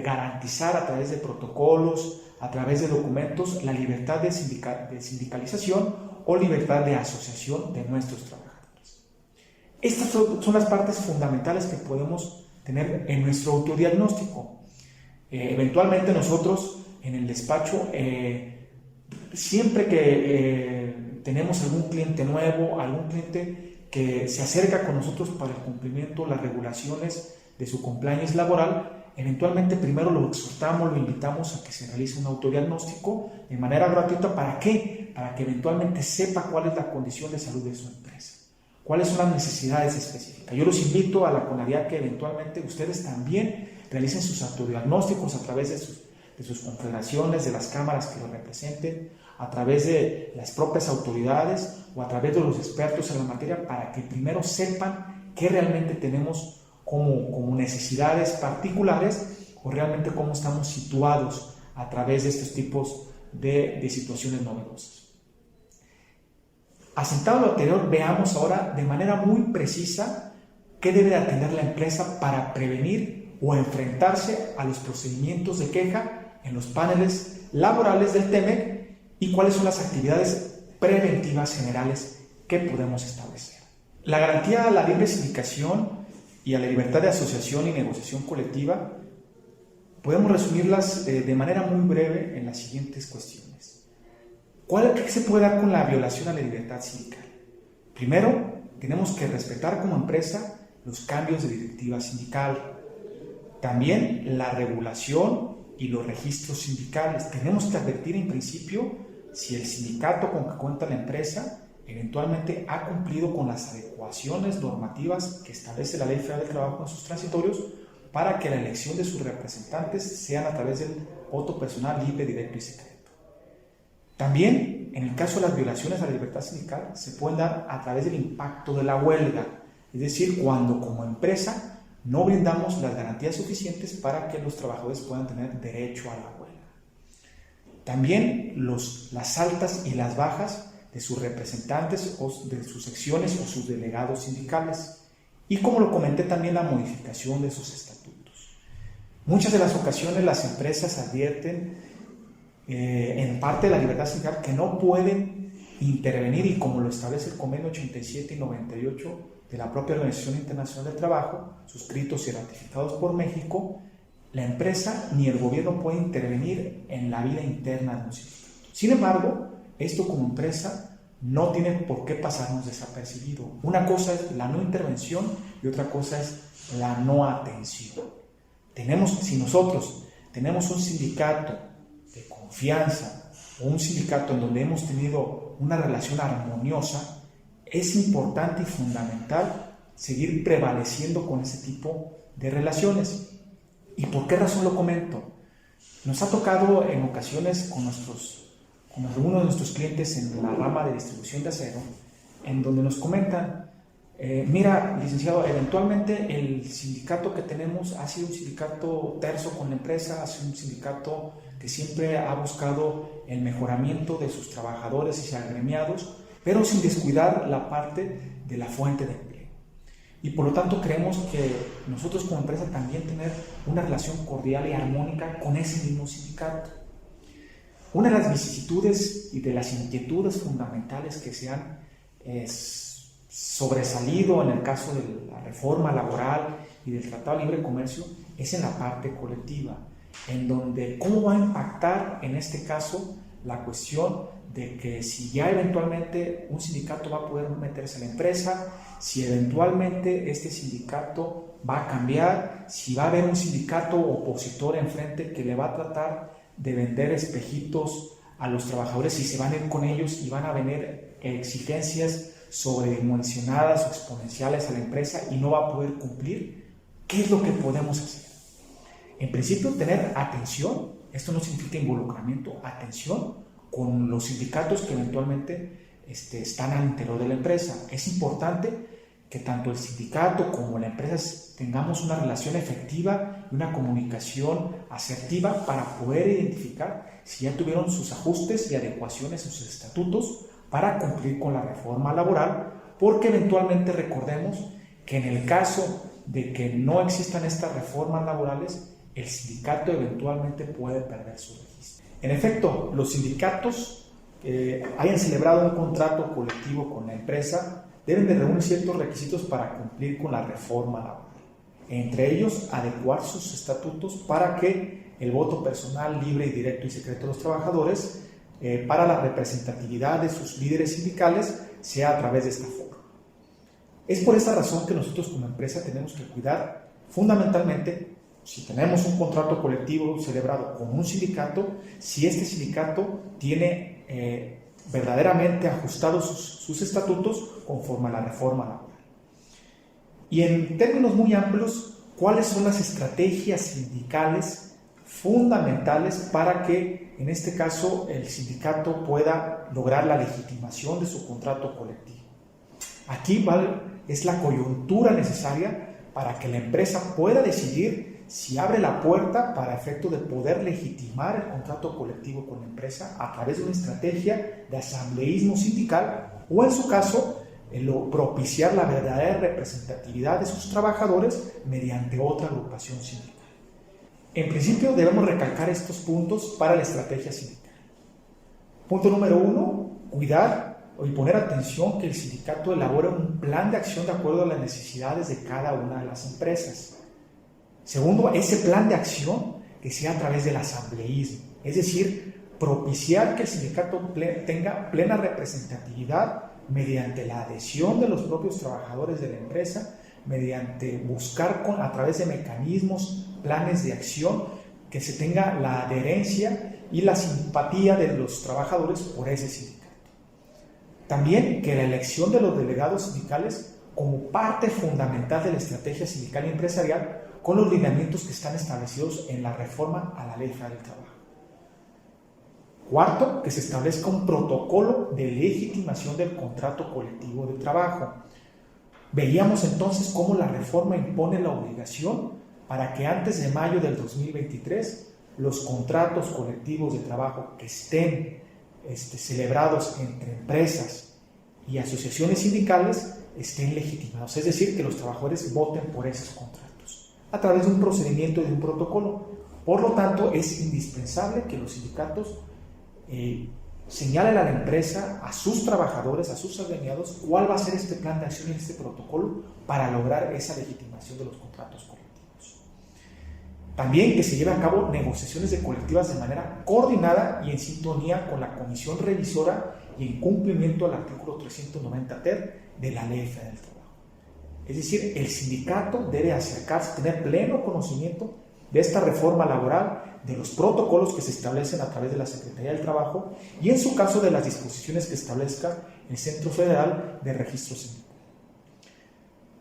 [SPEAKER 1] garantizar a través de protocolos, a través de documentos, la libertad de sindicalización o libertad de asociación de nuestros trabajadores. Estas son las partes fundamentales que podemos tener en nuestro autodiagnóstico. Eventualmente nosotros en el despacho, siempre que tenemos algún cliente nuevo, algún cliente que se acerca con nosotros para el cumplimiento de las regulaciones de su compliance laboral, eventualmente primero lo exhortamos, lo invitamos a que se realice un autodiagnóstico de manera gratuita. ¿Para qué? Para que eventualmente sepa cuál es la condición de salud de su empresa, cuáles son las necesidades específicas. Yo los invito a la CONADIAC que eventualmente ustedes también realicen sus autodiagnósticos a través de sus confederaciones, de las cámaras que lo representen, a través de las propias autoridades o a través de los expertos en la materia, para que primero sepan qué realmente tenemos como necesidades particulares o realmente cómo estamos situados a través de estos tipos de situaciones novedosas. Asentado lo anterior, veamos ahora de manera muy precisa qué debe atender la empresa para prevenir o enfrentarse a los procedimientos de queja en los paneles laborales del TEMEC y cuáles son las actividades preventivas generales que podemos establecer. La garantía a la libre sindicación y a la libertad de asociación y negociación colectiva podemos resumirlas de manera muy breve en las siguientes cuestiones. ¿Qué se puede dar con la violación a la libertad sindical? Primero, tenemos que respetar como empresa los cambios de directiva sindical. También la regulación y los registros sindicales. Tenemos que advertir en principio si el sindicato con que cuenta la empresa eventualmente ha cumplido con las adecuaciones normativas que establece la Ley Federal del Trabajo en sus transitorios para que la elección de sus representantes sean a través del voto personal libre, directo y secreto. También, en el caso de las violaciones a la libertad sindical, se pueden dar a través del impacto de la huelga, es decir, cuando como empresa no brindamos las garantías suficientes para que los trabajadores puedan tener derecho a la huelga. También las altas y las bajas de sus representantes o de sus secciones o sus delegados sindicales. Y como lo comenté, también la modificación de sus estatutos. Muchas de las ocasiones las empresas advierten en parte de la libertad sindical que no pueden intervenir, y como lo establece el convenio 87 y 98 de la propia Organización Internacional del Trabajo, suscritos y ratificados por México, la empresa ni el gobierno puede intervenir en la vida interna de un sindicato. Sin embargo, esto como empresa no tiene por qué pasarnos desapercibido. Una cosa es la no intervención y otra cosa es la no atención. Si nosotros tenemos un sindicato de confianza o un sindicato en donde hemos tenido una relación armoniosa, es importante y fundamental seguir prevaleciendo con ese tipo de relaciones. ¿Y por qué razón lo comento? Nos ha tocado en ocasiones con algunos de nuestros clientes en la rama de distribución de acero, en donde nos comentan, mira, licenciado, eventualmente el sindicato que tenemos ha sido un sindicato terso con la empresa, ha sido un sindicato que siempre ha buscado el mejoramiento de sus trabajadores y sus agremiados, pero sin descuidar la parte de la fuente de empleo. Y por lo tanto creemos que nosotros como empresa también tener una relación cordial y armónica con ese mismo sindicato. Una de las vicisitudes y de las inquietudes fundamentales que se han sobresalido en el caso de la reforma laboral y del Tratado de Libre Comercio es en la parte colectiva, en donde cómo va a impactar en este caso la cuestión de que si ya eventualmente un sindicato va a poder meterse en la empresa, si eventualmente este sindicato va a cambiar, si va a haber un sindicato opositor enfrente que le va a tratar de vender espejitos a los trabajadores y se van a ir con ellos y van a venir exigencias sobredimensionadas o exponenciales a la empresa y no va a poder cumplir. ¿Qué es lo que podemos hacer? En principio, tener atención. Esto no significa involucramiento, atención con los sindicatos que eventualmente están al interior de la empresa. Es importante que tanto el sindicato como la empresa tengamos una relación efectiva y una comunicación asertiva para poder identificar si ya tuvieron sus ajustes y adecuaciones en sus estatutos para cumplir con la reforma laboral, porque eventualmente recordemos que en el caso de que no existan estas reformas laborales, el sindicato eventualmente puede perder su registro. En efecto, los sindicatos que hayan celebrado un contrato colectivo con la empresa deben de reunir ciertos requisitos para cumplir con la reforma laboral. Entre ellos, adecuar sus estatutos para que el voto personal libre y directo y secreto de los trabajadores para la representatividad de sus líderes sindicales sea a través de esta forma. Es por esa razón que nosotros como empresa tenemos que cuidar fundamentalmente, si tenemos un contrato colectivo celebrado con un sindicato, si este sindicato tiene verdaderamente ajustados sus estatutos conforme a la reforma laboral. Y en términos muy amplios, ¿cuáles son las estrategias sindicales fundamentales para que, en este caso, el sindicato pueda lograr la legitimación de su contrato colectivo? Aquí es la coyuntura necesaria para que la empresa pueda decidir si abre la puerta para efecto de poder legitimar el contrato colectivo con la empresa a través de una estrategia de asambleísmo sindical o, en su caso, propiciar la verdadera representatividad de sus trabajadores mediante otra agrupación sindical. En principio, debemos recalcar estos puntos para la estrategia sindical. Punto número 1, cuidar y poner atención que el sindicato elabore un plan de acción de acuerdo a las necesidades de cada una de las empresas. Segundo, ese plan de acción que sea a través del asambleísmo, es decir, propiciar que el sindicato tenga plena representatividad mediante la adhesión de los propios trabajadores de la empresa, mediante buscar a través de mecanismos, planes de acción, que se tenga la adherencia y la simpatía de los trabajadores por ese sindicato. También que la elección de los delegados sindicales como parte fundamental de la estrategia sindical y empresarial con los lineamientos que están establecidos en la reforma a la Ley Federal del Trabajo. Cuarto, que se establezca un protocolo de legitimación del contrato colectivo de trabajo. Veíamos entonces cómo la reforma impone la obligación para que antes de mayo del 2023 los contratos colectivos de trabajo que estén celebrados entre empresas y asociaciones sindicales estén legitimados, es decir, que los trabajadores voten por esos contratos a través de un procedimiento y de un protocolo. Por lo tanto, es indispensable que los sindicatos señalen a la empresa, a sus trabajadores, a sus agremiados, cuál va a ser este plan de acción y este protocolo para lograr esa legitimación de los contratos colectivos. También que se lleve a cabo negociaciones de colectivas de manera coordinada y en sintonía con la Comisión Revisora y en cumplimiento al artículo 390 ter de la Ley Federal del Trabajo. Es decir, el sindicato debe acercarse, tener pleno conocimiento de esta reforma laboral, de los protocolos que se establecen a través de la Secretaría del Trabajo y en su caso de las disposiciones que establezca el Centro Federal de Registro Sindical.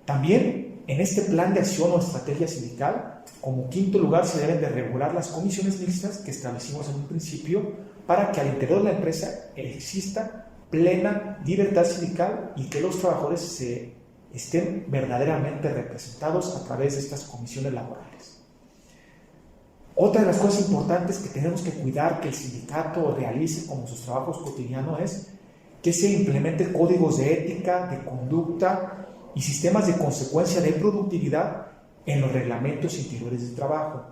[SPEAKER 1] También en este plan de acción o estrategia sindical, como quinto lugar, se deben de regular las comisiones mixtas que establecimos en un principio para que al interior de la empresa exista plena libertad sindical y que los trabajadores estén verdaderamente representados a través de estas comisiones laborales. Otra de las cosas importantes que tenemos que cuidar que el sindicato realice como sus trabajos cotidianos es que se implementen códigos de ética, de conducta y sistemas de consecuencia de productividad en los reglamentos interiores de trabajo.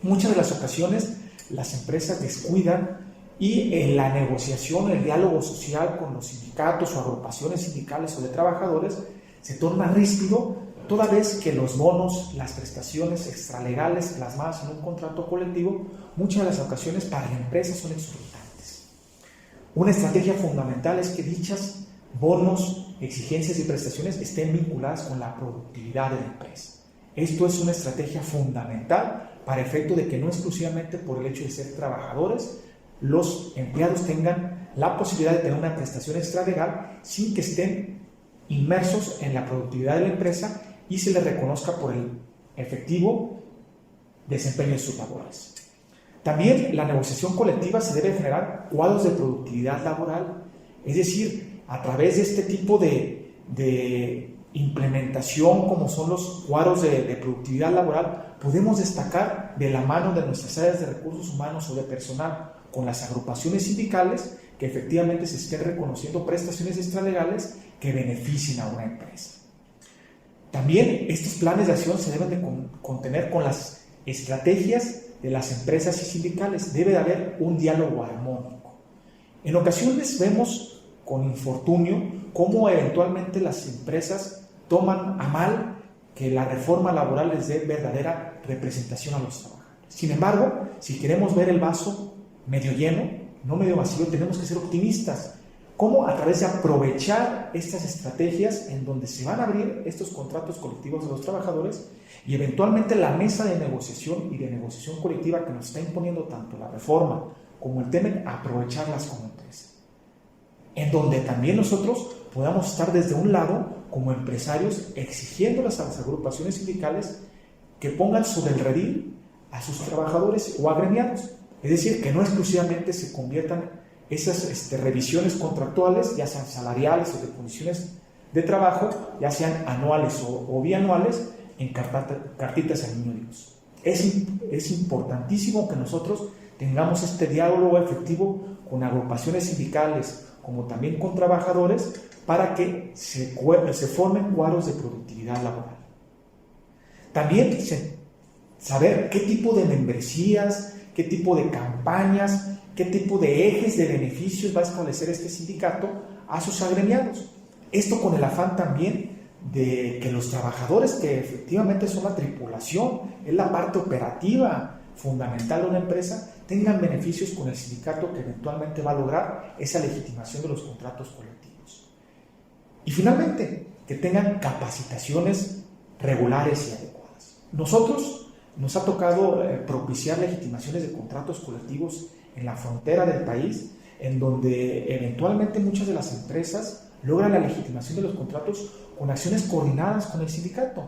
[SPEAKER 1] Muchas de las ocasiones las empresas descuidan y en la negociación, el diálogo social con los sindicatos o agrupaciones sindicales o de trabajadores se torna ríspido toda vez que los bonos, las prestaciones extralegales plasmadas en un contrato colectivo, muchas de las ocasiones para la empresa son exorbitantes. Una estrategia fundamental es que dichas bonos, exigencias y prestaciones estén vinculadas con la productividad de la empresa. Esto es una estrategia fundamental para efecto de que no exclusivamente por el hecho de ser trabajadores, los empleados tengan la posibilidad de tener una prestación extralegal sin que estén inmersos en la productividad de la empresa y se les reconozca por el efectivo desempeño de sus labores. También la negociación colectiva se debe generar cuadros de productividad laboral, es decir, a través de este tipo de implementación como son los cuadros de productividad laboral, podemos destacar de la mano de nuestras áreas de recursos humanos o de personal con las agrupaciones sindicales que efectivamente se estén reconociendo prestaciones extralegales que beneficien a una empresa. También estos planes de acción se deben de contener con las estrategias de las empresas y sindicales. Debe de haber un diálogo armónico. En ocasiones vemos con infortunio cómo eventualmente las empresas toman a mal que la reforma laboral les dé verdadera representación a los trabajadores. Sin embargo, si queremos ver el vaso medio lleno, no medio vacío, tenemos que ser optimistas. ¿Cómo? A través de aprovechar estas estrategias en donde se van a abrir estos contratos colectivos de los trabajadores y eventualmente la mesa de negociación y de negociación colectiva que nos está imponiendo tanto la reforma como el TEMEC, aprovecharlas como empresa. En donde también nosotros podamos estar desde un lado como empresarios exigiéndolas a las agrupaciones sindicales que pongan sobre el redil a sus trabajadores o agremiados. Es decir, que no exclusivamente se conviertan esas revisiones contractuales, ya sean salariales o de condiciones de trabajo, ya sean anuales o bianuales, en cartitas al niño Dios. Es importantísimo que nosotros tengamos este diálogo efectivo con agrupaciones sindicales, como también con trabajadores, para que se formen cuadros de productividad laboral. También saber qué tipo de membresías, qué tipo de campañas, qué tipo de ejes de beneficios va a establecer este sindicato a sus agremiados. Esto con el afán también de que los trabajadores, que efectivamente son la tripulación, es la parte operativa fundamental de una empresa, tengan beneficios con el sindicato que eventualmente va a lograr esa legitimación de los contratos colectivos. Y finalmente, que tengan capacitaciones regulares y adecuadas. Nosotros nos ha tocado propiciar legitimaciones de contratos colectivos en la frontera del país, en donde eventualmente muchas de las empresas logran la legitimación de los contratos con acciones coordinadas con el sindicato.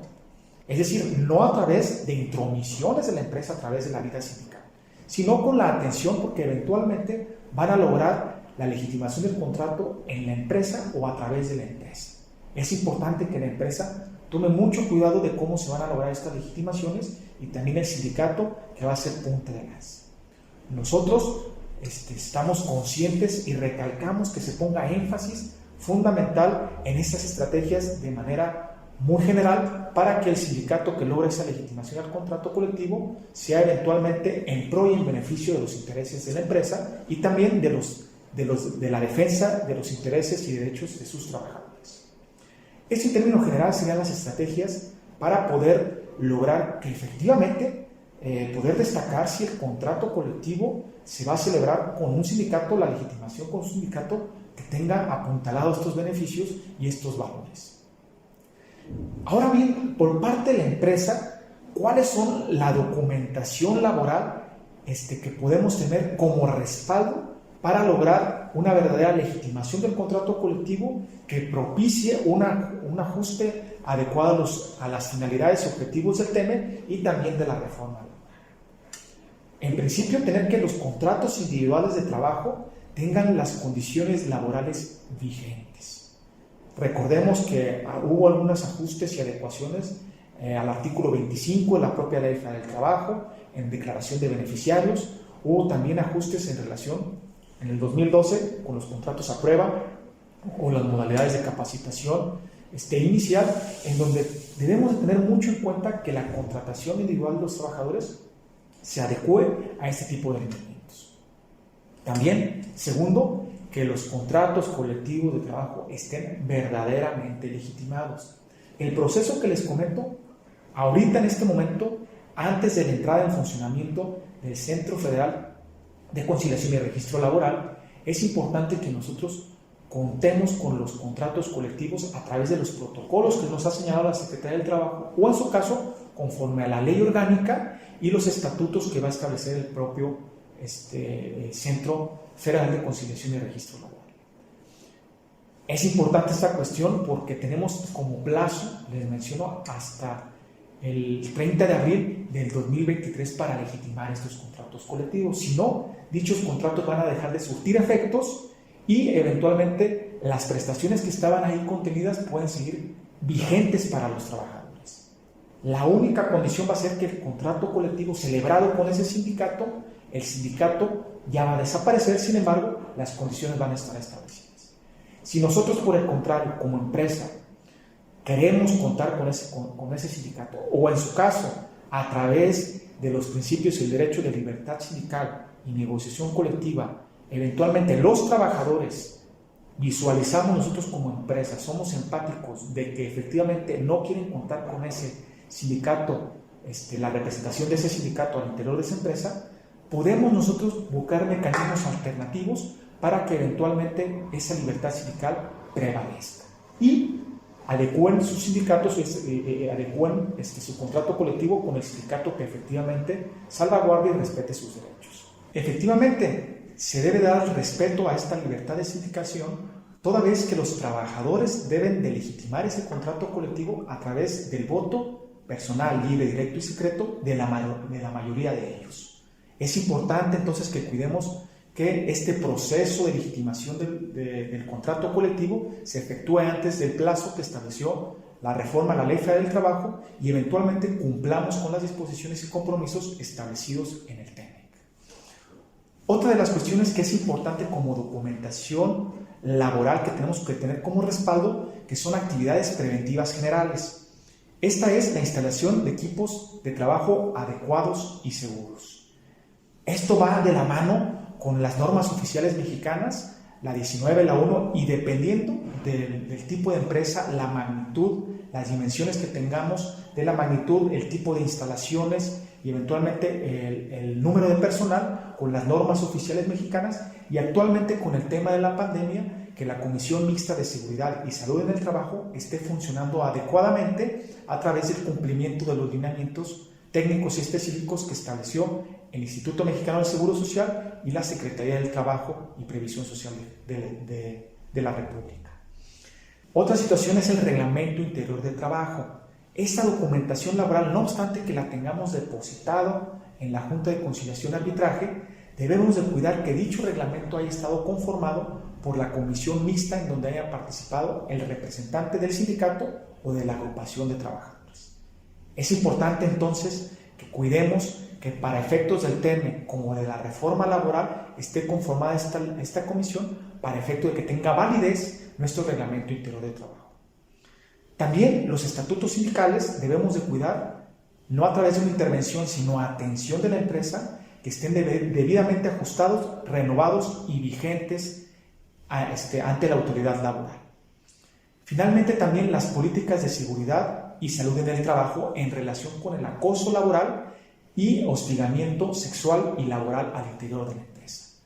[SPEAKER 1] Es decir, no a través de intromisiones de la empresa a través de la vida sindical, sino con la atención, porque eventualmente van a lograr la legitimación del contrato en la empresa o a través de la empresa. Es importante que la empresa tome mucho cuidado de cómo se van a lograr estas legitimaciones y también el sindicato, que va a ser punta de lanza. Nosotros estamos conscientes y recalcamos que se ponga énfasis fundamental en estas estrategias de manera muy general para que el sindicato que logra esa legitimación al contrato colectivo sea eventualmente en pro y en beneficio de los intereses de la empresa y también de la defensa de los intereses y derechos de sus trabajadores. Esto en términos generales serían las estrategias para poder lograr que efectivamente poder destacar si el contrato colectivo se va a celebrar con un sindicato, la legitimación con un sindicato que tenga apuntalados estos beneficios y estos valores. Ahora bien, por parte de la empresa, ¿cuáles son la documentación laboral que podemos tener como respaldo para lograr una verdadera legitimación del contrato colectivo que propicie un ajuste adecuado a las finalidades y objetivos del TEME y también de la reforma laboral? En principio, tener que los contratos individuales de trabajo tengan las condiciones laborales vigentes. Recordemos que hubo algunos ajustes y adecuaciones al artículo 25 de la propia Ley Federal del Trabajo, en declaración de beneficiarios. Hubo también ajustes en relación, en el 2012, con los contratos a prueba o las modalidades de capacitación inicial, en donde debemos de tener mucho en cuenta que la contratación individual de los trabajadores se adecue a este tipo de elementos. También, segundo, que los contratos colectivos de trabajo estén verdaderamente legitimados. El proceso que les comento, ahorita en este momento, antes de la entrada en funcionamiento del Centro Federal de Conciliación y Registro Laboral, es importante que nosotros contemos con los contratos colectivos a través de los protocolos que nos ha señalado la Secretaría del Trabajo, o en su caso, conforme a la ley orgánica y los estatutos que va a establecer el propio Centro Federal de Conciliación y Registro Laboral. Es importante esta cuestión porque tenemos como plazo, les menciono, hasta el 30 de abril del 2023 para legitimar estos contratos colectivos. Si no, dichos contratos van a dejar de surtir efectos y eventualmente las prestaciones que estaban ahí contenidas pueden seguir vigentes para los trabajadores. La única condición va a ser que el contrato colectivo celebrado con ese sindicato, el sindicato ya va a desaparecer, sin embargo, las condiciones van a estar establecidas. Si nosotros, por el contrario, como empresa, queremos contar con ese sindicato, o en su caso, a través de los principios y el derecho de libertad sindical y negociación colectiva, eventualmente los trabajadores visualizamos nosotros como empresa, somos empáticos de que efectivamente no quieren contar con ese sindicato, la representación de ese sindicato al interior de esa empresa, podemos nosotros buscar mecanismos alternativos para que eventualmente esa libertad sindical prevalezca y adecúen sus sindicatos, adecúen su contrato colectivo con el sindicato que efectivamente salvaguarde y respete sus derechos. Efectivamente, se debe dar respeto a esta libertad de sindicación, toda vez que los trabajadores deben de legitimar ese contrato colectivo a través del voto personal, libre, directo y secreto de la mayoría de ellos. Es importante entonces que cuidemos que este proceso de legitimación del contrato colectivo se efectúe antes del plazo que estableció la reforma a la Ley Federal del Trabajo y eventualmente cumplamos con las disposiciones y compromisos establecidos en el TEMEC. Otra de las cuestiones que es importante como documentación laboral que tenemos que tener como respaldo, que son actividades preventivas generales. Esta es la instalación de equipos de trabajo adecuados y seguros. Esto va de la mano con las normas oficiales mexicanas, la 19, la 1, y dependiendo del tipo de empresa, la magnitud, las dimensiones que tengamos, de la magnitud, el tipo de instalaciones y eventualmente el número de personal con las normas oficiales mexicanas, y actualmente con el tema de la pandemia, que la Comisión Mixta de Seguridad y Salud en el Trabajo esté funcionando adecuadamente a través del cumplimiento de los lineamientos técnicos y específicos que estableció el Instituto Mexicano del Seguro Social y la Secretaría del Trabajo y Previsión Social de la República. Otra situación es el Reglamento Interior de Trabajo. Esta documentación laboral, no obstante que la tengamos depositado en la Junta de Conciliación y Arbitraje, debemos de cuidar que dicho reglamento haya estado conformado por la comisión mixta en donde haya participado el representante del sindicato o de la agrupación de trabajadores. Es importante entonces que cuidemos que para efectos del TEME como de la reforma laboral esté conformada esta comisión para efecto de que tenga validez nuestro reglamento interior de trabajo. También los estatutos sindicales debemos de cuidar, no a través de una intervención, sino a atención de la empresa, que estén debidamente ajustados, renovados y vigentes ante la autoridad laboral. Finalmente, también las políticas de seguridad y salud en el trabajo en relación con el acoso laboral y hostigamiento sexual y laboral al interior de la empresa.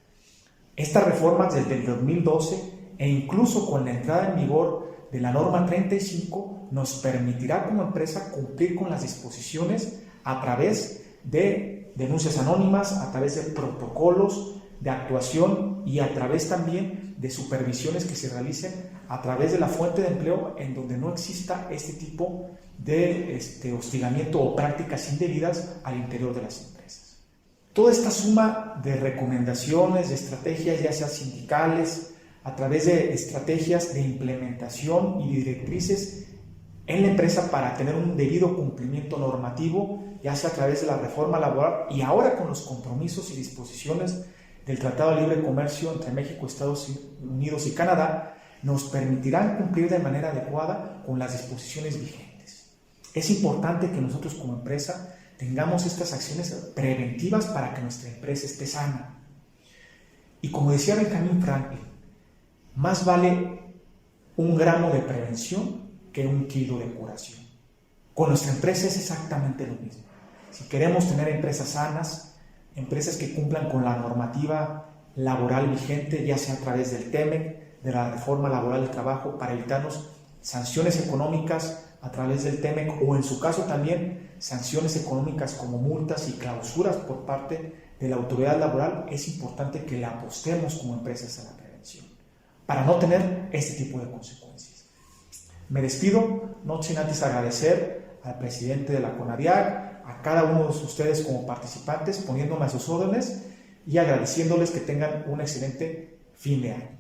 [SPEAKER 1] Estas reformas desde el 2012 e incluso con la entrada en vigor de la norma 35 nos permitirá como empresa cumplir con las disposiciones a través de denuncias anónimas, a través de protocolos de actuación y a través también de supervisiones que se realicen a través de la fuente de empleo en donde no exista este tipo de hostigamiento o prácticas indebidas al interior de las empresas. Toda esta suma de recomendaciones, de estrategias, ya sea sindicales, a través de estrategias de implementación y directrices en la empresa para tener un debido cumplimiento normativo, ya sea a través de la reforma laboral y ahora con los compromisos y disposiciones del Tratado de Libre Comercio entre México, Estados Unidos y Canadá, nos permitirán cumplir de manera adecuada con las disposiciones vigentes. Es importante que nosotros como empresa tengamos estas acciones preventivas para que nuestra empresa esté sana. Y como decía Benjamin Franklin, más vale un gramo de prevención que un kilo de curación. Con nuestra empresa es exactamente lo mismo. Si queremos tener empresas sanas, empresas que cumplan con la normativa laboral vigente, ya sea a través del TEMEC, de la reforma laboral del trabajo, para evitarnos sanciones económicas a través del TEMEC o en su caso también sanciones económicas como multas y clausuras por parte de la autoridad laboral, es importante que le apostemos como empresas a la prevención para no tener este tipo de consecuencias. Me despido, no sin antes agradecer al presidente de la CONADIAC, a cada uno de ustedes como participantes, poniéndome a sus órdenes y agradeciéndoles que tengan un excelente fin de año.